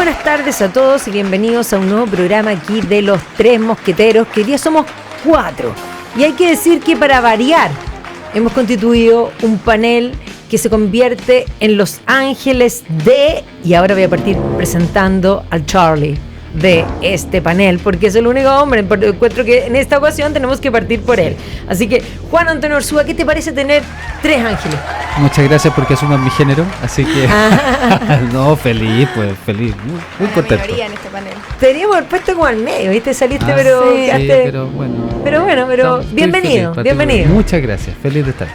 buenas tardes a todos y bienvenidos a un nuevo programa aquí de Los Tres Mosqueteros, que hoy día somos 4. Y hay que decir que para variar hemos constituido un panel que se convierte en los ángeles de... Y ahora voy a partir presentando al Charlie de este panel, porque es el único hombre. Encuentro que en esta ocasión tenemos que partir por él. Así que, Juan Antonio Ursúa, ¿qué te parece tener 3 ángeles? Muchas gracias porque asuman mi género, así que no, feliz, pues feliz, muy contento. En este panel. Teníamos el puesto como al medio, ¿viste? Saliste, Sí, pero bueno. Pero bienvenido, feliz, bienvenido. Muchas gracias, feliz de estar.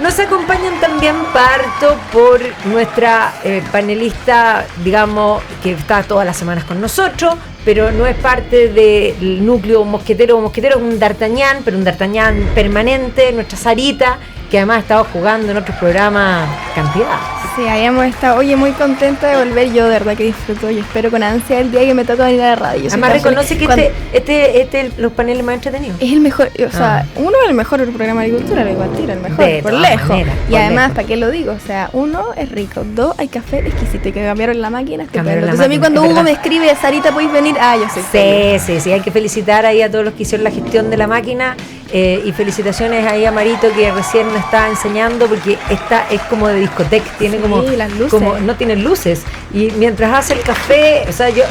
Nos acompañan también parto por nuestra panelista, digamos, que está todas las semanas con nosotros, pero no es parte del núcleo mosquetero. Mosquetero es un D'Artagnan, pero un D'Artagnan permanente, nuestra Sarita, que además ha estado jugando en otros programas cantidad. Sí, habíamos estado, muy contenta de volver. Yo de verdad que disfruto y espero con ansia el día que me toca venir a la radio. Además reconoce que este los paneles más entretenidos. Es el mejor, o sea, uno es el mejor programa de agricultura, lo digo al tiro, el mejor, de por todas lejos. Maneras, y además, ¿para qué lo digo? O sea, 1 es rico, 2 hay café exquisito y que cambiaron la máquina, estupendo. Entonces a mí cuando Hugo me escribe, Sarita, ¿podéis venir? Yo soy feliz. Sí, hay que felicitar ahí a todos los que hicieron la gestión de la máquina. Y felicitaciones ahí a Marito, que recién me está enseñando, porque esta es como de discoteca, tiene las luces. no tiene luces, y mientras hace el café, o sea, yo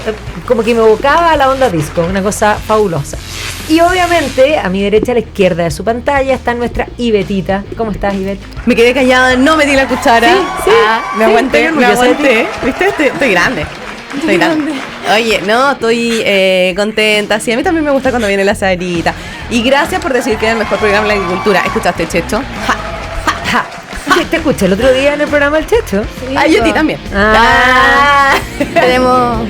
como que me evocaba a la onda disco, una cosa fabulosa. Y obviamente a mi derecha, a la izquierda de su pantalla, está nuestra Ivetita. ¿Cómo estás, Ivette? Me quedé callada, no metí la cuchara. Sí, me aguanté. ¿Viste? Estoy grande. Estoy grande. Oye, no, estoy contenta. Sí, a mí también me gusta cuando viene la Sarita. Y gracias por decir que es el mejor programa de la agricultura. ¿Escuchaste, Checho? ¿Te escuché el otro día en el programa El Checho? Sí, Yo a ti también. Tenemos...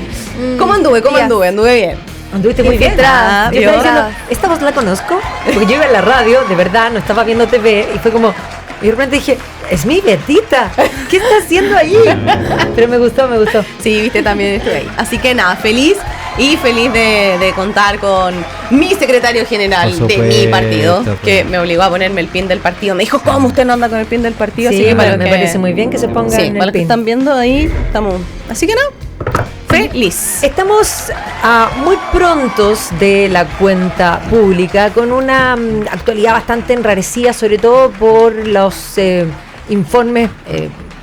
¿Cómo anduve? Anduve bien. Anduviste muy bien. Yo estaba diciendo, ¿esta voz la conozco? Porque yo iba en la radio, de verdad, no estaba viendo TV, y fue como... Y de repente dije, es mi Betita, ¿qué está haciendo ahí? Pero me gustó. Sí, viste, también estuve ahí. Así que nada, feliz de contar con mi secretario general de mi partido, que me obligó a ponerme el pin del partido. Me dijo, ¿cómo usted no anda con el pin del partido? Sí, así que me parece muy bien que se ponga en el para los que pin. están viendo ahí, estamos. Así que no, feliz. Estamos muy prontos de la cuenta pública, con una actualidad bastante enrarecida, sobre todo por los informes,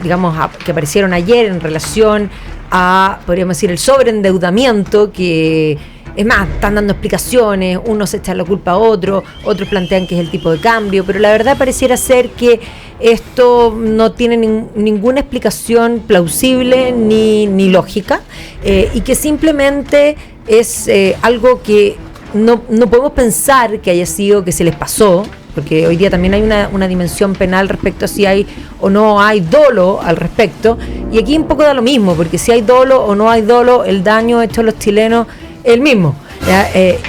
digamos, que aparecieron ayer en relación a, podríamos decir, el sobreendeudamiento, que es más, están dando explicaciones, unos echan la culpa a otros plantean que es el tipo de cambio, pero la verdad pareciera ser que esto no tiene ninguna explicación plausible ni lógica, y que simplemente es algo que no podemos pensar que haya sido que se les pasó, porque hoy día también hay una dimensión penal respecto a si hay o no hay dolo al respecto, y aquí un poco da lo mismo, porque si hay dolo o no hay dolo, el daño hecho a los chilenos es el mismo.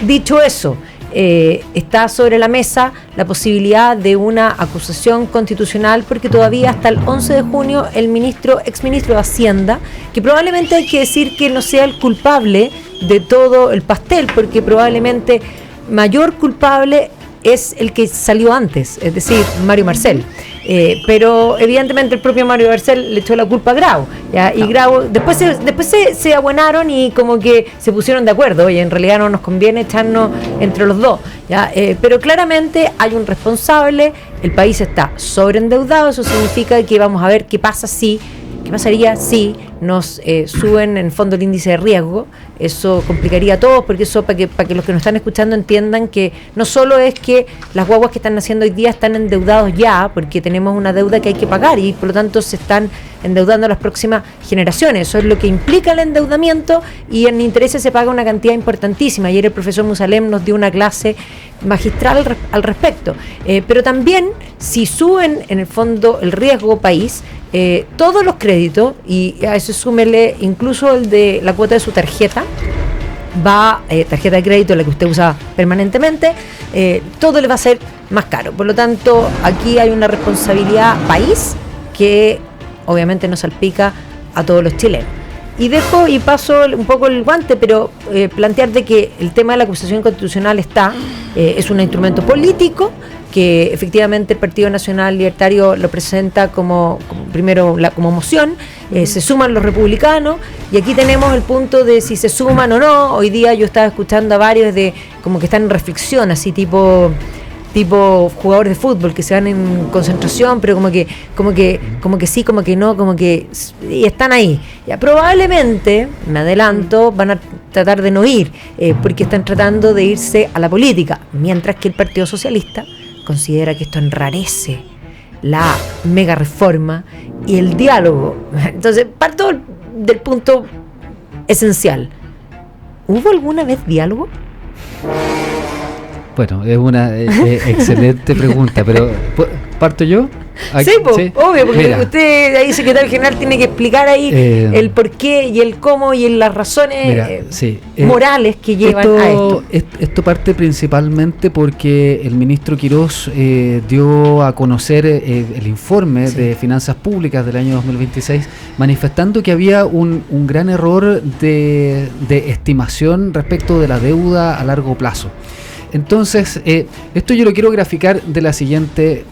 Dicho eso, está sobre la mesa la posibilidad de una acusación constitucional, porque todavía hasta el 11 de junio el exministro de Hacienda, que probablemente hay que decir que no sea el culpable de todo el pastel, porque probablemente mayor culpable es el que salió antes, es decir, Mario Marcel. Pero evidentemente el propio Mario Marcel le echó la culpa a Grau, ¿ya? Y Grau después se abuenaron y como que se pusieron de acuerdo. Oye, en realidad no nos conviene echarnos entre los dos, ¿ya? Pero claramente hay un responsable, el país está sobreendeudado. Eso significa que vamos a ver qué pasaría si nos suben en fondo el índice de riesgo. Eso complicaría a todos, porque eso para que los que nos están escuchando entiendan que no solo es que las guaguas que están naciendo hoy día están endeudados ya, porque tenemos una deuda que hay que pagar y por lo tanto se están endeudando las próximas generaciones. Eso es lo que implica el endeudamiento, y en intereses se paga una cantidad importantísima. Ayer el profesor Musalem nos dio una clase magistral al respecto. Pero también, si suben en el fondo el riesgo país, todos los créditos, y a eso súmele incluso el de la cuota de su tarjeta, tarjeta de crédito, la que usted usa permanentemente, todo le va a ser más caro. Por lo tanto, aquí hay una responsabilidad país que obviamente nos salpica a todos los chilenos. Y dejo y paso un poco el guante, pero plantear de que el tema de la acusación constitucional es un instrumento político que efectivamente el Partido Nacional Libertario lo presenta como moción, se suman los republicanos, y aquí tenemos el punto de si se suman o no. Hoy día yo estaba escuchando a varios de como que están en reflexión, así tipo jugadores de fútbol que se van en concentración, pero como que sí, como que no, como que y están ahí. Ya, probablemente, me adelanto, van a tratar de no ir, porque están tratando de irse a la política, mientras que el Partido Socialista considera que esto enrarece la mega reforma y el diálogo. Entonces, parto del punto esencial. ¿Hubo alguna vez diálogo? Bueno, es una excelente pregunta, pero ¿parto yo? Sí, obvio, porque mira, usted ahí, secretario general, tiene que explicar ahí el por qué y el cómo y las razones morales que llevan a esto. Esto parte principalmente porque el ministro Quirós dio a conocer el informe de finanzas públicas del año 2026, manifestando que había un gran error de estimación respecto de la deuda a largo plazo. Entonces, esto yo lo quiero graficar de la siguiente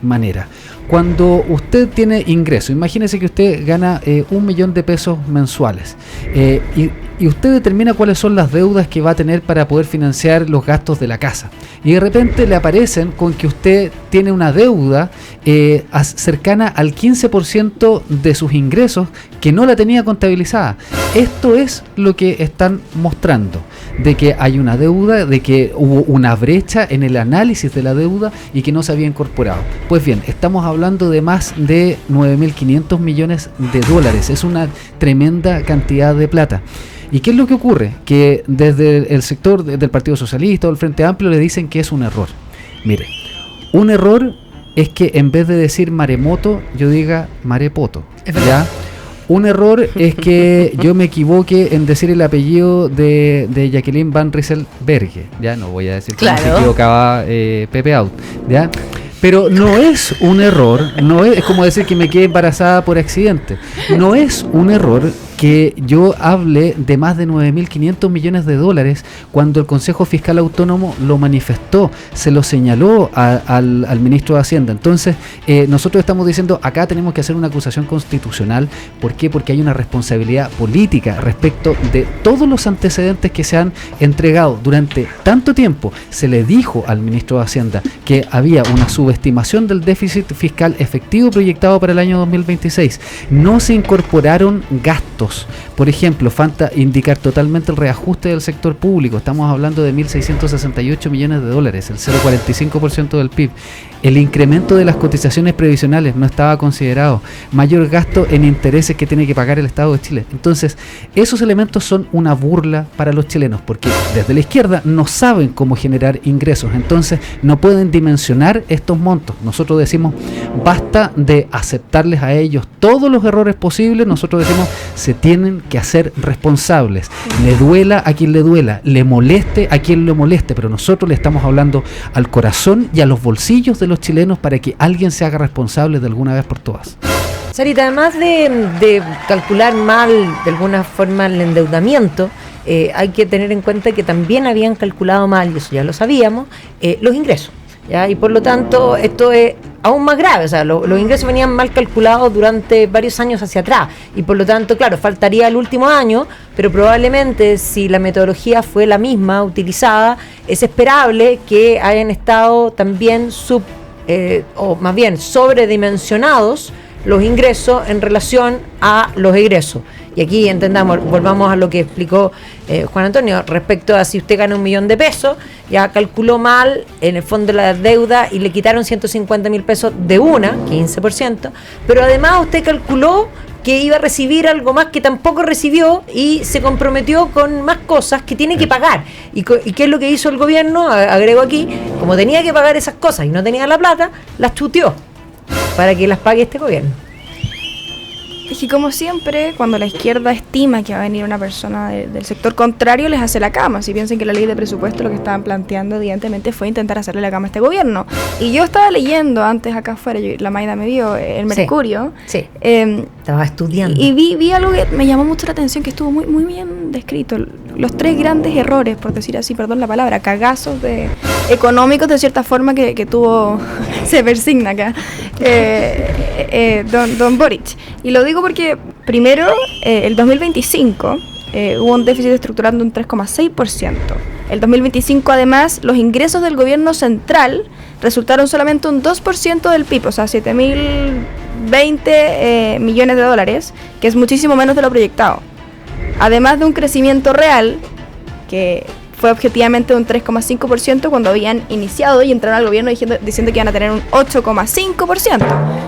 manera. Cuando usted tiene ingreso, imagínese que usted gana 1 millón de pesos mensuales y usted determina cuáles son las deudas que va a tener para poder financiar los gastos de la casa. Y de repente le aparecen con que usted tiene una deuda cercana al 15% de sus ingresos que no la tenía contabilizada. Esto es lo que están mostrando, de que hay una deuda, de que hubo una brecha en el análisis de la deuda y que no se había incorporado. Pues bien, estamos hablando de más de 9.500 millones de dólares. Es una tremenda cantidad de plata. ¿Y qué es lo que ocurre? Que desde el sector del Partido Socialista o del Frente Amplio le dicen que es un error. Mire, un error es que en vez de decir maremoto, yo diga marepoto. ¿Ya? Un error es que yo me equivoque en decir el apellido de Jacqueline Van Rieselberghe. Ya no voy a decir que se equivocaba Pepe Out. ¿Ya? Pero no es un error, es como decir que me quedé embarazada por accidente. No es un error que yo hable de más de 9.500 millones de dólares cuando el Consejo Fiscal Autónomo lo manifestó, se lo señaló al ministro de Hacienda. Entonces, nosotros estamos diciendo, acá tenemos que hacer una acusación constitucional. ¿Por qué? Porque hay una responsabilidad política respecto de todos los antecedentes que se han entregado durante tanto tiempo. Se le dijo al ministro de Hacienda que había una subestimación del déficit fiscal efectivo proyectado para el año 2026. No se incorporaron gastos. Por ejemplo, falta indicar totalmente el reajuste del sector público. Estamos hablando de 1.668 millones de dólares, el 0,45% del PIB. El incremento de las cotizaciones previsionales no estaba considerado. Mayor gasto en intereses que tiene que pagar el Estado de Chile. Entonces, esos elementos son una burla para los chilenos, porque desde la izquierda no saben cómo generar ingresos. Entonces, no pueden dimensionar estos montos. Nosotros decimos, basta de aceptarles a ellos todos los errores posibles. Nosotros decimos, se tienen que hacer responsables. Le duela a quien le duela, le moleste a quien le moleste, pero nosotros le estamos hablando al corazón y a los bolsillos de los chilenos para que alguien se haga responsable de alguna vez por todas. Sarita, además de calcular mal de alguna forma el endeudamiento, hay que tener en cuenta que también habían calculado mal, y eso ya lo sabíamos, los ingresos. ¿Ya? Y por lo tanto esto es aún más grave, o sea, los ingresos venían mal calculados durante varios años hacia atrás, y por lo tanto, claro, faltaría el último año, pero probablemente si la metodología fue la misma utilizada, es esperable que hayan estado también o más bien sobredimensionados los ingresos en relación a los egresos. Y aquí entendamos, volvamos a lo que explicó Juan Antonio respecto a si usted gana 1 millón de pesos, ya calculó mal en el fondo de la deuda y le quitaron 150.000 pesos de 15%, pero además usted calculó que iba a recibir algo más que tampoco recibió y se comprometió con más cosas que tiene que pagar. ¿Y qué es lo que hizo el gobierno? Agrego aquí, como tenía que pagar esas cosas y no tenía la plata, las chuteó para que las pague este gobierno. Es que como siempre, cuando la izquierda estima que va a venir una persona del sector contrario, les hace la cama. Si piensan que la ley de presupuesto lo que estaban planteando evidentemente fue intentar hacerle la cama a este gobierno. Y yo estaba leyendo antes acá afuera, la Maida me vio, el Mercurio, sí. Estaba estudiando. Y vi algo que me llamó mucho la atención, que estuvo muy bien descrito. Los 3 grandes errores, por decir así, perdón la palabra, cagazos económicos de cierta forma que tuvo, se persigna acá, don Boric. Y lo digo porque, primero, el 2025 hubo un déficit estructural de un 3,6%. El 2025, además, los ingresos del gobierno central resultaron solamente un 2% del PIB, o sea, 7.020 millones de dólares, que es muchísimo menos de lo proyectado. Además de un crecimiento real, que fue objetivamente un 3,5% cuando habían iniciado y entraron al gobierno diciendo que iban a tener un 8,5%.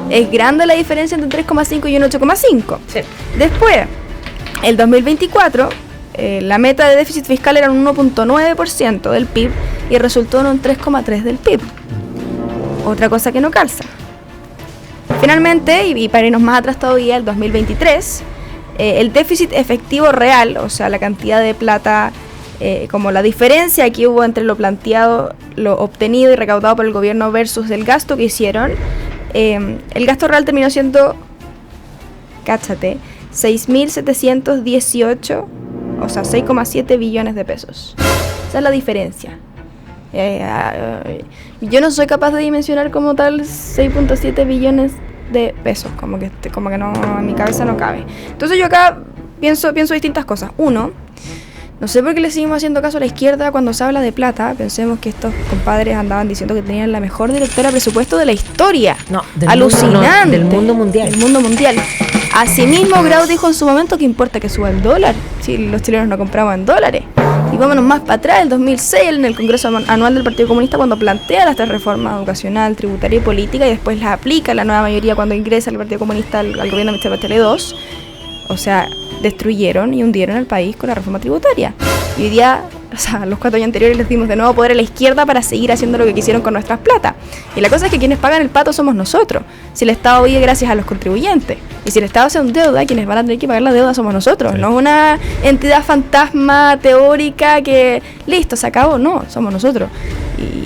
Es grande la diferencia entre un 3,5 y un 8,5. Sí. Después, el 2024, la meta de déficit fiscal era un 1,9% del PIB y resultó en un 3,3% del PIB. Otra cosa que no calza. Finalmente, y para irnos más atrás todavía, el 2023, el déficit efectivo real, o sea, la cantidad de plata, como la diferencia que hubo entre lo planteado, lo obtenido y recaudado por el gobierno versus el gasto que hicieron, el gasto real terminó siendo, cáchate, 6.718, o sea, 6,7 billones de pesos. Esa es la diferencia. Yo no soy capaz de dimensionar como tal 6.7 billones de pesos, como que no, en mi cabeza no cabe. Entonces yo acá pienso distintas cosas. Uno, no sé por qué le seguimos haciendo caso a la izquierda cuando se habla de plata. Pensemos que estos compadres andaban diciendo que tenían la mejor directora de presupuesto de la historia. No, alucinante. Del mundo mundial. Del mundo mundial. Asimismo, Grau dijo en su momento que importa que suba el dólar, si los chilenos no compraban en dólares. Y vámonos más para atrás, el 2006, en el Congreso Anual del Partido Comunista, cuando plantea las 3 reformas educacional, tributaria y política, y después las aplica la nueva mayoría cuando ingresa el Partido Comunista al gobierno de Michelle Bachelet II. O sea, destruyeron y hundieron el país con la reforma tributaria. Y hoy día, o sea, los 4 años anteriores les dimos de nuevo poder a la izquierda para seguir haciendo lo que quisieron con nuestras plata. Y la cosa es que quienes pagan el pato somos nosotros. Si el Estado vive gracias a los contribuyentes. Y si el Estado se endeuda, quienes van a tener que pagar la deuda somos nosotros. Sí. No es una entidad fantasma teórica que, listo, se acabó. No, somos nosotros.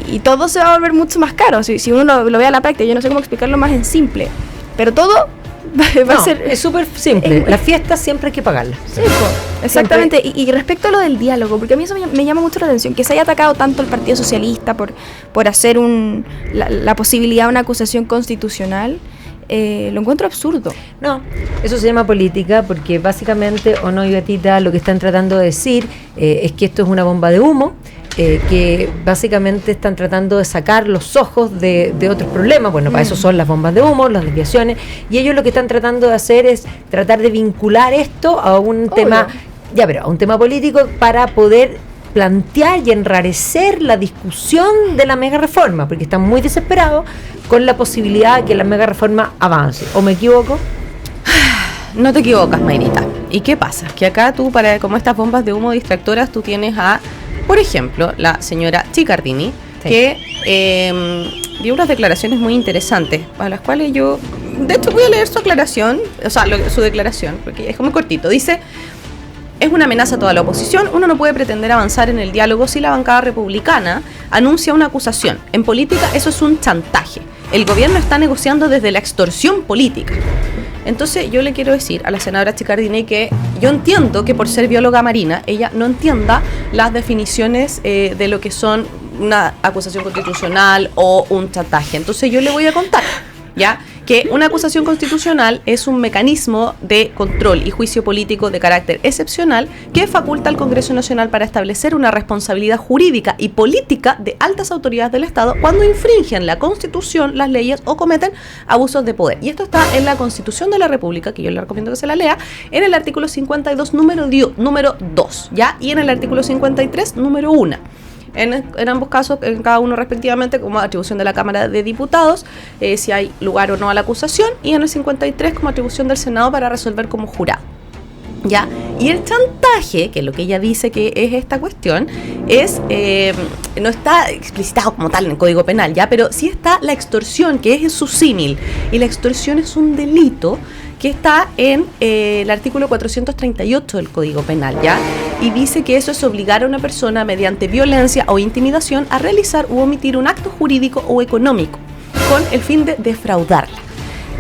Y todo se va a volver mucho más caro. Si uno lo ve a la práctica, yo no sé cómo explicarlo más en simple. Pero todo va a ser... Es súper simple. La fiesta siempre hay que pagarla. Sí, exactamente. Y respecto a lo del diálogo, porque a mí eso me llama mucho la atención, que se haya atacado tanto el Partido Socialista por hacer la posibilidad de una acusación constitucional, lo encuentro absurdo. No, eso se llama política, porque básicamente, o no, Gatita, lo que están tratando de decir es que esto es una bomba de humo, que básicamente están tratando de sacar los ojos de otros problemas. Bueno, para eso son las bombas de humo, las desviaciones, y ellos lo que están tratando de hacer es tratar de vincular esto a un tema, a un tema político, para poder plantear y enrarecer la discusión de la mega reforma, porque están muy desesperados con la posibilidad de que la mega reforma avance. ¿O me equivoco? No te equivocas, Mayrita. ¿Y qué pasa? Que acá tú, como estas bombas de humo distractoras, tú tienes a, por ejemplo, la señora Chiccardini, sí, que dio unas declaraciones muy interesantes, a las cuales yo, de hecho, voy a leer su aclaración, o sea, su declaración, porque es muy cortito. Dice: es una amenaza a toda la oposición, uno no puede pretender avanzar en el diálogo si la bancada republicana anuncia una acusación. En política eso es un chantaje. El gobierno está negociando desde la extorsión política. Entonces yo le quiero decir a la senadora Chiccardini que yo entiendo que por ser bióloga marina ella no entienda las definiciones de lo que son una acusación constitucional o un chantaje. Entonces yo le voy a contar, ¿ya?, que una acusación constitucional es un mecanismo de control y juicio político de carácter excepcional que faculta al Congreso Nacional para establecer una responsabilidad jurídica y política de altas autoridades del Estado cuando infringen la Constitución, las leyes o cometen abusos de poder. Y esto está en la Constitución de la República, que yo le recomiendo que se la lea, en el artículo 52, número 2, ¿ya? Y en el artículo 53, número 1. En ambos casos, en cada uno respectivamente, como atribución de la Cámara de Diputados, si hay lugar o no a la acusación, y en el 53 como atribución del Senado para resolver como jurado. ¿Ya? Y el chantaje, que es lo que ella dice que es esta cuestión, es no está explicitado como tal en el Código Penal, ¿ya? Pero sí está la extorsión, que es su símil, y la extorsión es un delito que está en el artículo 438 del Código Penal, ¿ya? Y dice que eso es obligar a una persona mediante violencia o intimidación a realizar u omitir un acto jurídico o económico con el fin de defraudarla.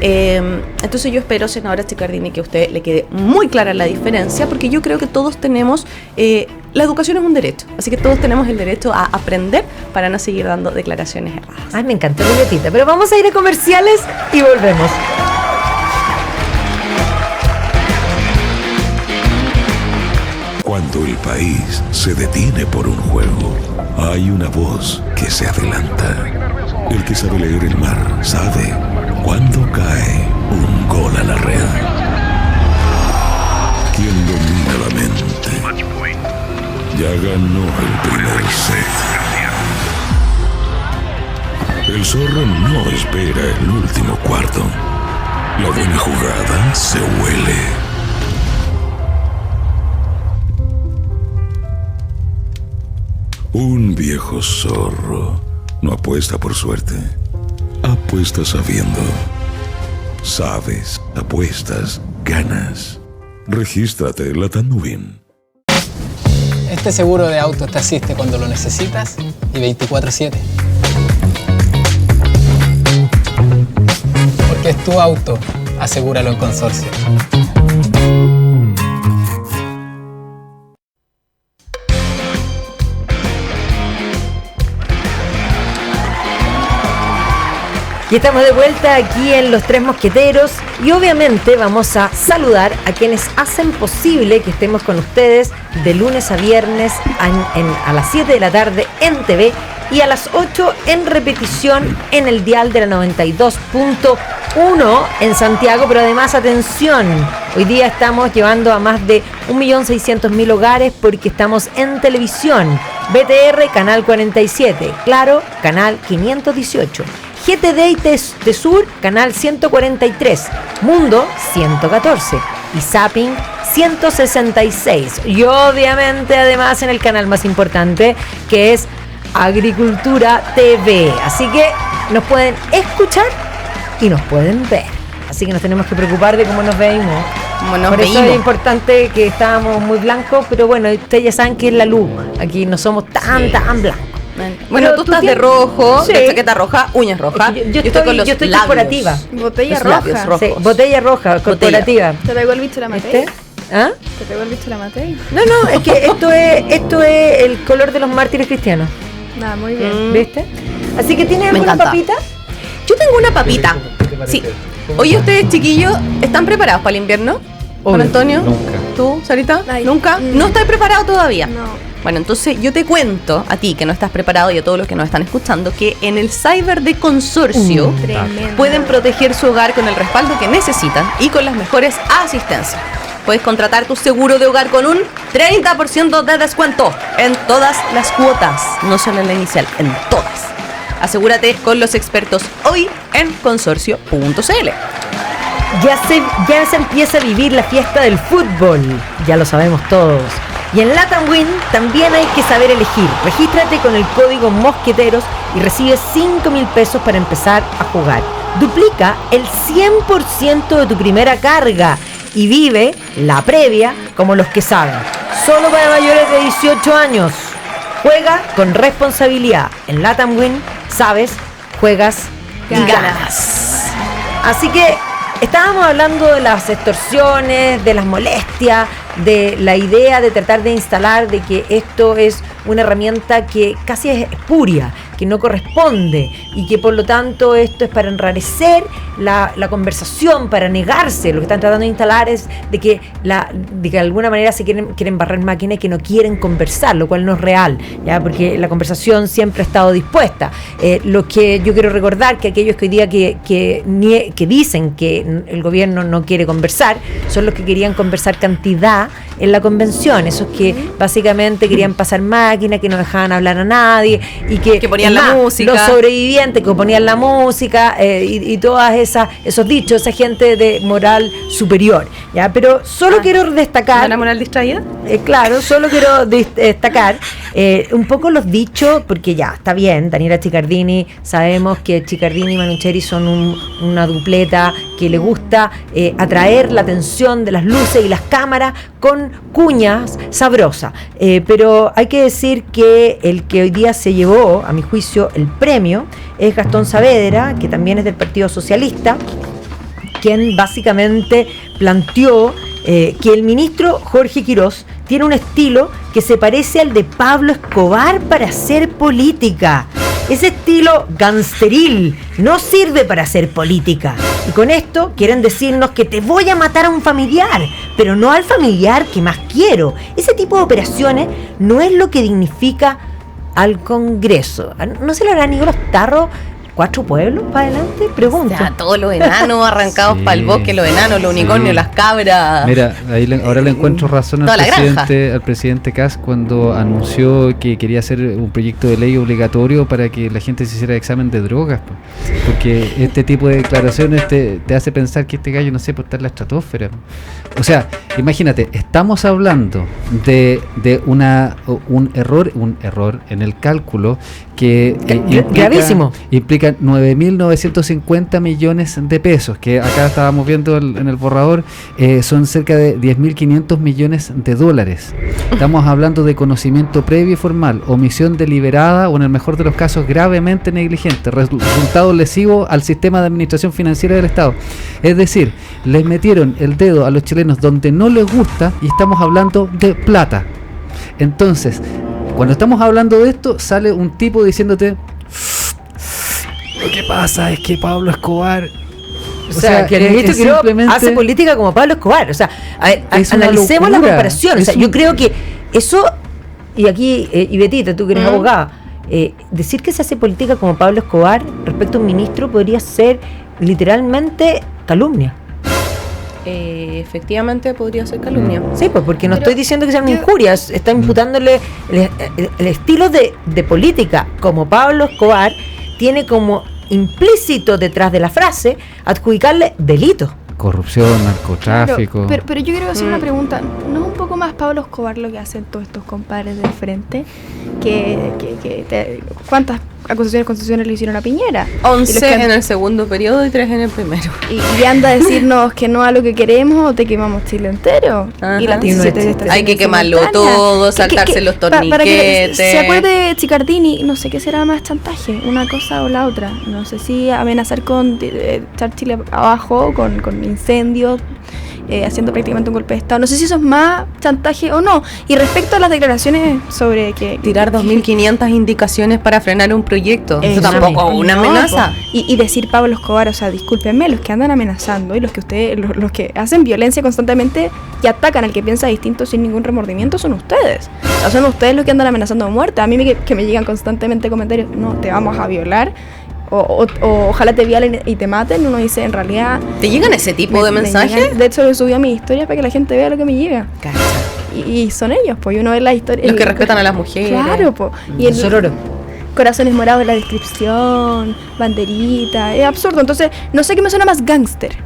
Entonces yo espero, senadora Chiccardini, que a usted le quede muy clara la diferencia, porque yo creo que todos tenemos, la educación es un derecho, así que todos tenemos el derecho a aprender para no seguir dando declaraciones erradas. Ay, me encantó, Julietita, pero vamos a ir a comerciales y volvemos. Cuando el país se detiene por un juego, hay una voz que se adelanta. El que sabe leer el mar sabe cuándo cae un gol a la red. Quien domina la mente ya ganó el primer set. El zorro no espera el último cuarto. La buena jugada se huele. Un viejo zorro no apuesta por suerte, apuesta sabiendo. Sabes, apuestas, ganas. Regístrate, Latam. Este seguro de autos te asiste cuando lo necesitas y 24/7. Porque es tu auto, asegúralo en Consorcio. Y estamos de vuelta aquí en Los Tres Mosqueteros y obviamente vamos a saludar a quienes hacen posible que estemos con ustedes de lunes a viernes a las 7 de la tarde en TV y a las 8 en repetición en el dial de la 92.1 en Santiago, pero además, atención, hoy día estamos llevando a más de 1.600.000 hogares porque estamos en televisión, BTR, canal 47, Claro, canal 518. GTD y Tesur, canal 143, Mundo 114 y Zapping 166. Y obviamente además en el canal más importante, que es Agricultura TV. Así que nos pueden escuchar y nos pueden ver. Así que nos tenemos que preocupar de cómo nos veimos. Por eso es importante que estábamos muy blancos, pero bueno, ustedes ya saben que es la luz. Aquí no somos tan blancos. Bueno, tú estás de rojo, de chaqueta roja, uñas rojas. Yo estoy corporativa. Botella roja. Sí, botella roja, corporativa. ¿Te pegó el bicho la Matei? ¿Ah? ¿Te pegó el bicho la Matei? No, es que esto es el color de los mártires cristianos. Nada, muy bien. ¿Viste? Así que ¿tienes alguna papita? Yo tengo una papita. Sí. Oye, ustedes, chiquillos, ¿están preparados para el invierno? ¿Con Antonio? Nunca. ¿Tú, Sarita? Ay, ¿Nunca? ¿No estás preparado todavía? No. Bueno, entonces yo te cuento a ti que no estás preparado y a todos los que nos están escuchando que en el Cyber de Consorcio pueden proteger su hogar con el respaldo que necesitan y con las mejores asistencias. Puedes contratar tu seguro de hogar con un 30% de descuento en todas las cuotas, no solo en la inicial, en todas. Asegúrate con los expertos hoy en consorcio.cl. Ya se empieza a vivir la fiesta del fútbol, ya lo sabemos todos. Y en Latam Win también hay que saber elegir. Regístrate con el código Mosqueteros y recibes 5.000 pesos para empezar a jugar. Duplica el 100% de tu primera carga y vive la previa como los que saben. Solo para mayores de 18 años. Juega con responsabilidad. En Latam Win, sabes, juegas y ganas. Así que estábamos hablando de las extorsiones, de las molestias, de la idea de tratar de instalar de que esto es una herramienta que casi es espuria, que no corresponde y que por lo tanto esto es para enrarecer la conversación, para negarse. Lo que están tratando de instalar es de que de alguna manera se quieren barrer máquinas que no quieren conversar, lo cual no es real, ¿ya? Porque la conversación siempre ha estado dispuesta. Lo que yo quiero recordar que aquellos que hoy día que dicen que el gobierno no quiere conversar son los que querían conversar cantidad en la convención, esos que básicamente querían pasar máquinas, que no dejaban hablar a nadie y que ponían la música, los sobrevivientes que ponían la música y todas esos dichos, esa gente de moral superior, ¿ya? Pero solo quiero destacar ¿la moral distraída? Claro, solo quiero destacar un poco los dichos, porque ya, está bien, Daniela Chiccardini, sabemos que Chiccardini y Manucheri son una dupleta que le gusta atraer la atención de las luces y las cámaras con cuñas sabrosas, pero hay que decir que el que hoy día se llevó, a mi juicio, el premio es Gastón Saavedra, que también es del Partido Socialista, quien básicamente planteó que el ministro Jorge Quirós tiene un estilo que se parece al de Pablo Escobar para hacer política. Ese estilo gangsteril no sirve para hacer política. Y con esto quieren decirnos que te voy a matar a un familiar, pero no al familiar que más quiero. Ese tipo de operaciones no es lo que dignifica al Congreso. ¿No se lo harán Nicolás Tarro 4 pueblos para adelante? Pregunto. O sea, todos los enanos arrancados para el bosque, los enanos, los unicornios, las cabras. Mira, ahora le encuentro razón al presidente Kast cuando anunció que quería hacer un proyecto de ley obligatorio para que la gente se hiciera examen de drogas, porque este tipo de declaraciones te hace pensar que este gallo, no sé, está en la estratosfera. O sea, imagínate, estamos hablando de un error en el cálculo que implica 9.950 millones de pesos, que acá estábamos viendo en el borrador, son cerca de 10.500 millones de dólares. Estamos hablando de conocimiento previo y formal, omisión deliberada o en el mejor de los casos gravemente negligente, resultado lesivo al sistema de administración financiera del Estado. Es decir, les metieron el dedo a los chilenos donde no les gusta y estamos hablando de plata. Entonces, cuando estamos hablando de esto, sale un tipo diciéndote: lo que pasa es que Pablo Escobar... O sea, que el ministro Quirós hace política como Pablo Escobar. O sea, analicemos la comparación. O sea, yo creo que eso, y aquí, y Betita, tú que eres abogada, decir que se hace política como Pablo Escobar respecto a un ministro podría ser literalmente calumnia. Efectivamente podría ser calumnia. Sí, pues porque no estoy diciendo que sean injurias, está imputándole el estilo de política como Pablo Escobar tiene como implícito detrás de la frase adjudicarle delitos. Corrupción, narcotráfico. Claro, pero yo quiero hacer una pregunta. ¿No es un poco más Pablo Escobar lo que hacen todos estos compadres del frente? ¿Cuántas acusaciones constitucionales le hicieron a Piñera? 11 en el segundo periodo y 3 en el primero. Y anda a decirnos que no a lo que queremos o te quemamos Chile entero. Ajá. Y las 17 hay que quemarlo todo, saltarse los torniquetes. Para que se acuerde Cicardini, no sé qué será más chantaje, una cosa o la otra. No sé si amenazar con echar Chile abajo, con incendios, haciendo prácticamente un golpe de Estado. No sé si eso es más chantaje o no. Y respecto a las declaraciones sobre que... Tirar 2.500 indicaciones para frenar un proyecto. Eso tampoco es una amenaza. Y decir Pablo Escobar, o sea, discúlpenme, los que andan amenazando y los que hacen violencia constantemente y atacan al que piensa distinto sin ningún remordimiento son ustedes. O sea, son ustedes los que andan amenazando de muerte. A mí que me llegan constantemente comentarios, no, te vamos a violar. O ojalá te violen y te maten. Uno dice, en realidad... ¿Te llegan ese tipo de mensajes? De hecho, lo subí a mis historias para que la gente vea lo que me llega. Cacha. Y son ellos, pues uno ve la historia. Los que respetan a las mujeres. Claro, pues. Y el Sororo. Corazones morados en la descripción, banderita, es absurdo. Entonces, no sé qué me suena más gángster.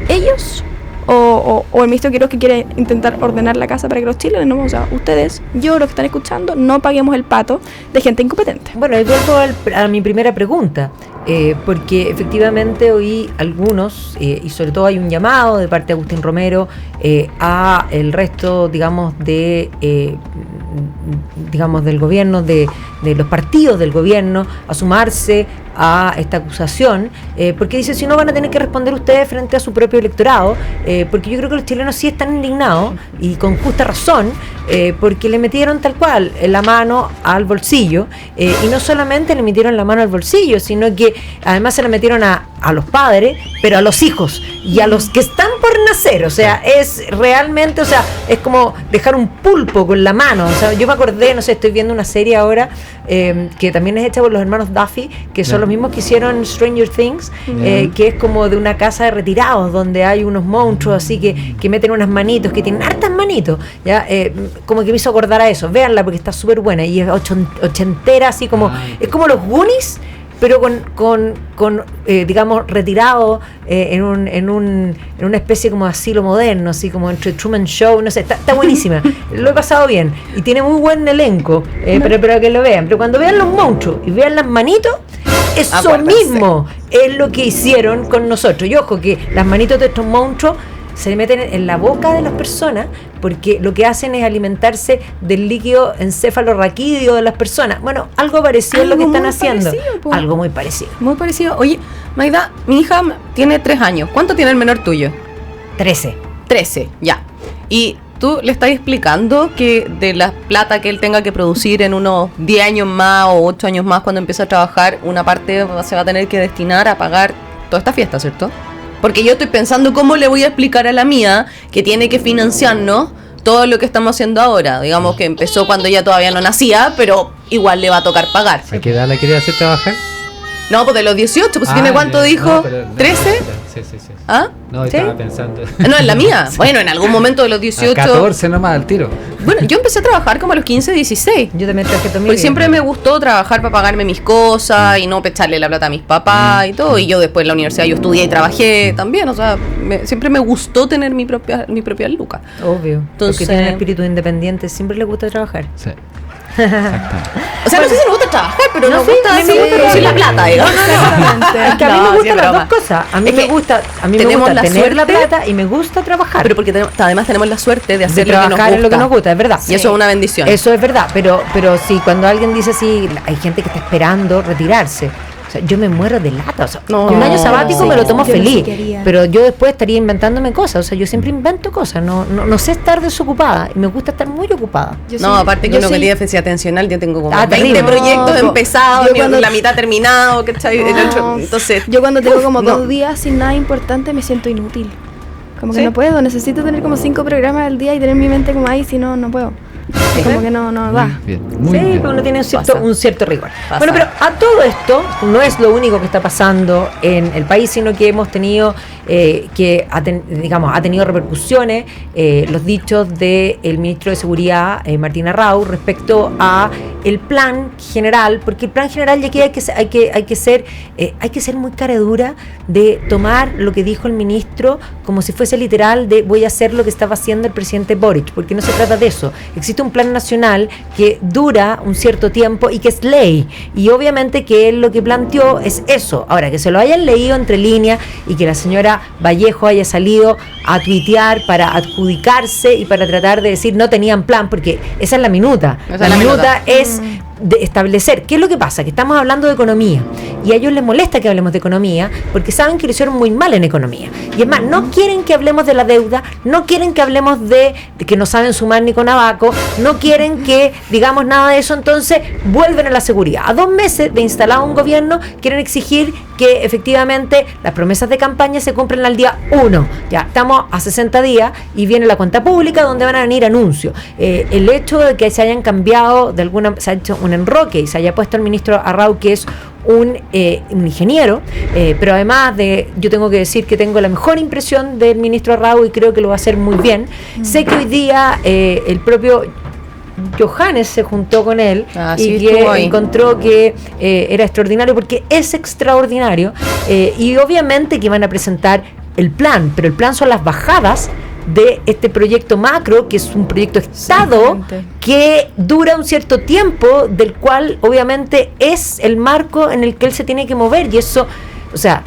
¿Ellos? O el ministro Quirós que quiere intentar ordenar la casa para que los chilenos, no, o sea, ustedes, yo, los que están escuchando, no paguemos el pato de gente incompetente. Bueno, y vuelvo a mi primera pregunta, porque efectivamente oí algunos, y sobre todo hay un llamado de parte de Agustín Romero a el resto, digamos, del gobierno, de los partidos del gobierno, a sumarse a esta acusación, porque dice, si no van a tener que responder ustedes frente a su propio electorado, porque yo creo que los chilenos sí están indignados, y con justa razón, porque le metieron tal cual la mano al bolsillo, y no solamente le metieron la mano al bolsillo, sino que además se la metieron a los padres, pero a los hijos, y a los que están por nacer, o sea, es realmente, o sea, es como dejar un pulpo con la mano, o sea, yo me acordé, no sé, estoy viendo una serie ahora, que también es hecha por los hermanos Duffy, que son los mismos que hicieron Stranger Things, que es como de una casa de retirados donde hay unos monstruos así que meten unas manitos, que tienen hartas manitos, ¿ya? Como que me hizo acordar a eso. Véanla porque está súper buena y es ochentera, así como es como los Goonies, pero con digamos, retirado en una especie como de asilo moderno, así como entre Truman Show, no sé, está buenísima. Lo he pasado bien y tiene muy buen elenco, pero que lo vean. Pero cuando vean los monstruos y vean las manitos, eso mismo es lo que hicieron con nosotros. Y ojo que las manitos de estos monstruos se meten en la boca de las personas porque lo que hacen es alimentarse del líquido encefalorraquídeo de las personas. Bueno, algo parecido es lo que están haciendo. Algo muy parecido. Muy parecido. Oye, Maida, mi hija tiene 3 años. ¿Cuánto tiene el menor tuyo? 13. 13, ya. Y tú le estás explicando que de la plata que él tenga que producir en unos 10 años más o 8 años más cuando empiece a trabajar, una parte se va a tener que destinar a pagar toda esta fiesta, ¿cierto? Porque yo estoy pensando cómo le voy a explicar a la mía que tiene que financiarnos todo lo que estamos haciendo ahora. Digamos que empezó cuando ella todavía no nacía, pero igual le va a tocar pagar. ¿A qué edad la quería hacer trabajar? No, pues de los 18, pues ¿tiene cuánto dijo? No, pero, ¿13? Sí. ¿Ah? No, ¿Sí? estaba pensando. No, en la mía. Sí. Bueno, en algún momento de los 18. A 14 nomás al tiro. Bueno, yo empecé a trabajar como a los 15, 16. Yo también traje tu Porque siempre me gustó trabajar para pagarme mis cosas y no echarle la plata a mis papás y todo. Y yo después en la universidad yo estudié y trabajé también. O sea, siempre me gustó tener mi propia lucas. Obvio. Entonces- Porque tienen espíritu independiente, siempre les gusta trabajar. Sí. Exactamente. O sea, no sé si me gusta trabajar, pero No, nos sí, gusta a mí me así gusta producir la trabajar. plata, digamos. Es que a mí No, me sí, gustan las broma. dos cosas. A mí Es me que gusta, tenemos la tener la suerte- plata y me gusta trabajar. Pero porque además tenemos la suerte de de hacer lo que nos trabajar gusta. en lo que nos gusta, es verdad. Y eso es una bendición. Eso es verdad, pero sí, cuando alguien dice así, hay gente que está esperando retirarse. O sea, yo me muero de lata. O sea, No. un año sabático Sí, me lo tomo yo no feliz, sé qué haría. pero yo después estaría inventándome cosas. O sea, yo siempre invento cosas. No sé estar desocupada y me gusta estar muy ocupada. No, aparte que yo uno que soy- tiene déficit atencional, yo tengo como Ah, 20 terrible. proyectos No, empezados, yo cuando- la mitad terminado, ¿cachai? El otro, No, entonces, yo cuando tengo como no. 2 días sin nada importante me siento inútil. Como que ¿Sí? no puedo, necesito tener como 5 programas al día y tener mi mente como ahí, si no, no puedo. Como que no da. Bien, muy Sí, bien. pero uno tiene Pasa. un cierto rigor. Pasa. Bueno, pero a todo esto no es lo único que está pasando en el país, sino que hemos tenido ha tenido repercusiones los dichos del ministro de Seguridad, Martín Arrau, respecto a el plan general, porque el plan general ya que hay que ser muy caradura de tomar lo que dijo el ministro como si fuese literal de voy a hacer lo que estaba haciendo el presidente Boric, porque no se trata de eso. Existe un plan nacional que dura un cierto tiempo y que es ley, y obviamente que él lo que planteó es eso. Ahora, que se lo hayan leído entre líneas y que la señora Vallejo haya salido a tuitear para adjudicarse y para tratar de decir no tenían plan, porque esa es la minuta. Esa es La la minuta minuta. es de establecer qué es lo que pasa, que estamos hablando de economía y a ellos les molesta que hablemos de economía porque saben que lo hicieron muy mal en economía, y es más, no quieren que hablemos de la deuda, no quieren que hablemos de que no saben sumar ni con abaco, no quieren que digamos nada de eso. Entonces vuelven a la seguridad. A 2 meses de instalado un gobierno quieren exigir que efectivamente las promesas de campaña se cumplan al día 1. Ya estamos a 60 días y viene la cuenta pública donde van a venir anuncios. El hecho de que se hayan cambiado se ha hecho un enroque y se haya puesto el ministro Arrau, que es un ingeniero, pero además yo tengo que decir que tengo la mejor impresión del ministro Arrau y creo que lo va a hacer muy bien. Sé que hoy día el propio Johannes se juntó con él Sí, y estuvo que ahí. encontró que era extraordinario, porque es extraordinario, y obviamente que van a presentar el plan, pero el plan son las bajadas de este proyecto macro, que es un proyecto Estado Exactamente. que dura un cierto tiempo, del cual obviamente es el marco en el que él se tiene que mover, y eso, o sea,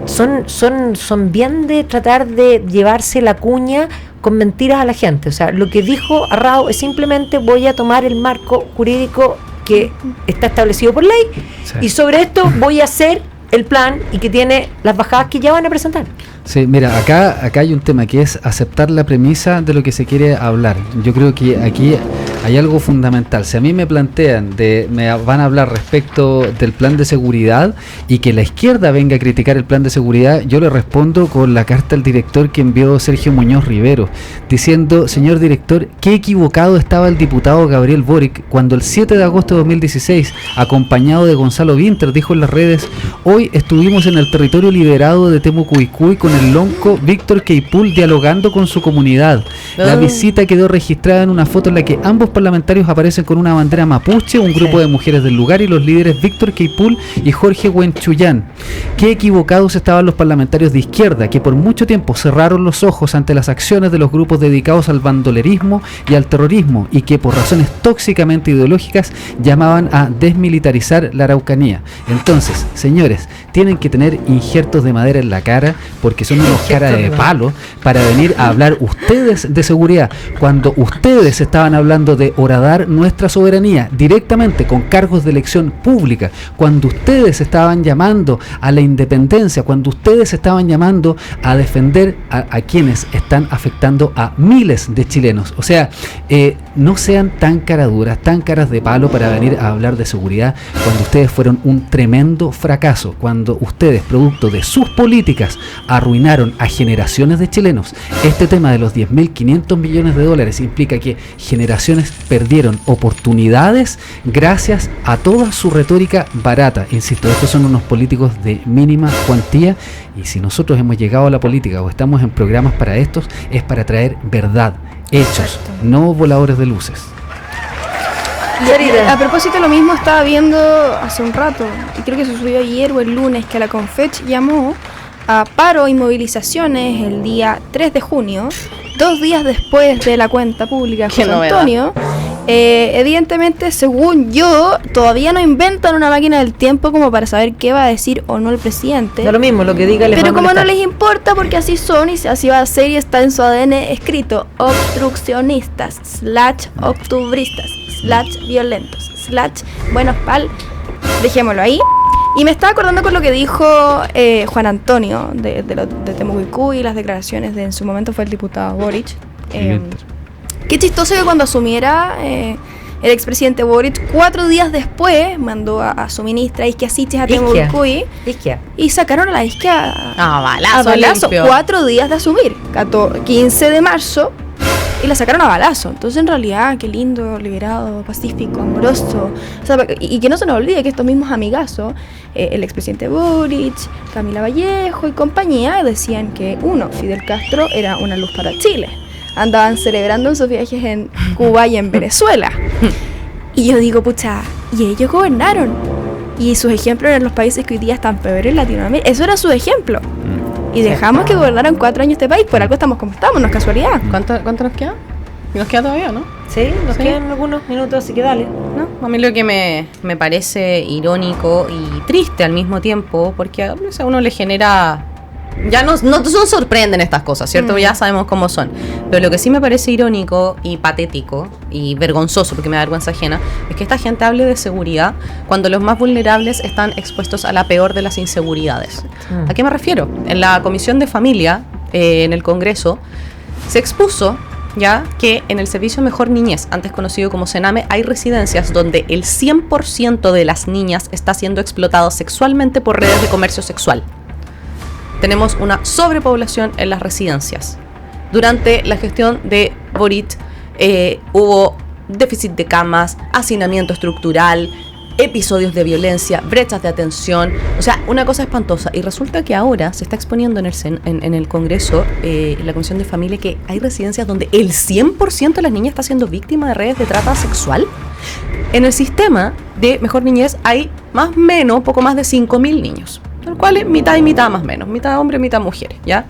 son bien de tratar de llevarse la cuña con mentiras a la gente. O sea, lo que dijo Arrau es simplemente voy a tomar el marco jurídico que está establecido por ley, Sí. y sobre esto voy a hacer el plan y que tiene las bajadas que ya van a presentar. Sí, mira, acá hay un tema que es aceptar la premisa de lo que se quiere hablar. Yo creo que aquí hay algo fundamental. Si a mí me plantean, me van a hablar respecto del plan de seguridad y que la izquierda venga a criticar el plan de seguridad, yo le respondo con la carta al director que envió Sergio Muñoz Rivero, diciendo: señor director, qué equivocado estaba el diputado Gabriel Boric cuando el 7 de agosto de 2016, acompañado de Gonzalo Vinter, dijo en las redes: hoy estuvimos en el territorio liberado de Temucuicui con el lonco Víctor Queipul dialogando con su comunidad. La visita quedó registrada en una foto en la que ambos parlamentarios aparecen con una bandera mapuche, un grupo de mujeres del lugar y los líderes Víctor Queipul y Jorge Huenchuyán. Qué equivocados estaban los parlamentarios de izquierda, que por mucho tiempo cerraron los ojos ante las acciones de los grupos dedicados al bandolerismo y al terrorismo, y que por razones tóxicamente ideológicas llamaban a desmilitarizar la Araucanía. Entonces, señores, tienen que tener injertos de madera en la cara, porque que son unos caras de palo, para venir a hablar ustedes de seguridad, cuando ustedes estaban hablando de horadar nuestra soberanía directamente con cargos de elección pública, cuando ustedes estaban llamando a la independencia, cuando ustedes estaban llamando a defender a quienes están afectando a miles de chilenos. O sea, no sean tan caraduras, tan caras de palo para venir a hablar de seguridad cuando ustedes fueron un tremendo fracaso, cuando ustedes, producto de sus políticas, arruinaron a generaciones de chilenos. Este tema de los 10.500 millones de dólares implica que generaciones perdieron oportunidades gracias a toda su retórica barata. Insisto, estos son unos políticos de mínima cuantía, y si nosotros hemos llegado a la política o estamos en programas para estos, es para traer verdad, hechos, no voladores de luces. A propósito, lo mismo estaba viendo hace un rato, y creo que se subió ayer o el lunes, que la Confech llamó a paro y movilizaciones el día 3 de junio, 2 días después de la cuenta pública de José Antonio. Evidentemente, según yo, todavía no inventan una máquina del tiempo como para saber qué va a decir o no el presidente. Da lo mismo, lo que diga les Pero va a como no molestar. les importa, porque así son y así va a ser, y está en su ADN escrito: obstruccionistas, octubristas, violentos, buenos pal. Dejémoslo ahí. Y me estaba acordando con lo que dijo Juan Antonio de Temucuicú y las declaraciones de, en su momento fue el diputado Boric. Qué chistoso que cuando asumiera el expresidente Boric, 4 días después mandó a su ministra Isquia Siches a Temucuicú y sacaron a la Isquia a balazo. 4 días de asumir, 15 de marzo, y la sacaron a balazo. Entonces, en realidad, qué lindo, liberado, pacífico, amoroso. O sea, y que no se nos olvide que estos mismos amigazos, el expresidente Boric, Camila Vallejo y compañía, decían que Fidel Castro era una luz para Chile. Andaban celebrando en sus viajes en Cuba y en Venezuela. Y yo digo, pucha, y ellos gobernaron. Y sus ejemplos eran los países que hoy día están peor en Latinoamérica. Eso era su ejemplo. Y dejamos que gobernaran 4 años este país. Por algo estamos como estamos, no es casualidad. ¿Cuánto nos queda? Nos queda todavía, ¿no? Sí, nos quedan algunos minutos, así que dale. ¿No? A mí lo que me parece irónico y triste al mismo tiempo, porque a uno le genera... Ya no sorprenden estas cosas, ¿cierto? Ya sabemos cómo son. Pero lo que sí me parece irónico y patético y vergonzoso, porque me da vergüenza ajena, es que esta gente hable de seguridad cuando los más vulnerables están expuestos a la peor de las inseguridades. ¿A qué me refiero? En la Comisión de Familia, en el Congreso, se expuso ya que en el Servicio Mejor Niñez, antes conocido como Sename, hay residencias donde el 100% de las niñas está siendo explotado sexualmente por redes de comercio sexual. Tenemos una sobrepoblación en las residencias. Durante la gestión de Boric hubo déficit de camas, hacinamiento estructural, episodios de violencia, brechas de atención, o sea, una cosa espantosa. Y resulta que ahora se está exponiendo en el Congreso, en la Comisión de Familia, que hay residencias donde el 100% de las niñas está siendo víctima de redes de trata sexual. En el sistema de Mejor Niñez hay más o menos, poco más de 5.000 niños, del cual es mitad y mitad más o menos, mitad hombres, mitad mujeres, ¿ya?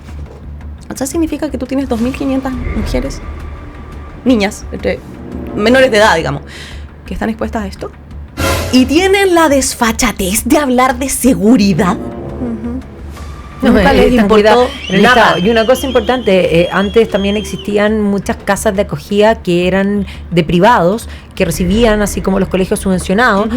Eso significa que tú tienes 2.500 mujeres, niñas, menores de edad, digamos, que están expuestas a esto. Y tienen la desfachatez de hablar de seguridad. Nunca les importó nada. Y una cosa importante, antes también existían muchas casas de acogida que eran de privados, que recibían, así como los colegios subvencionados,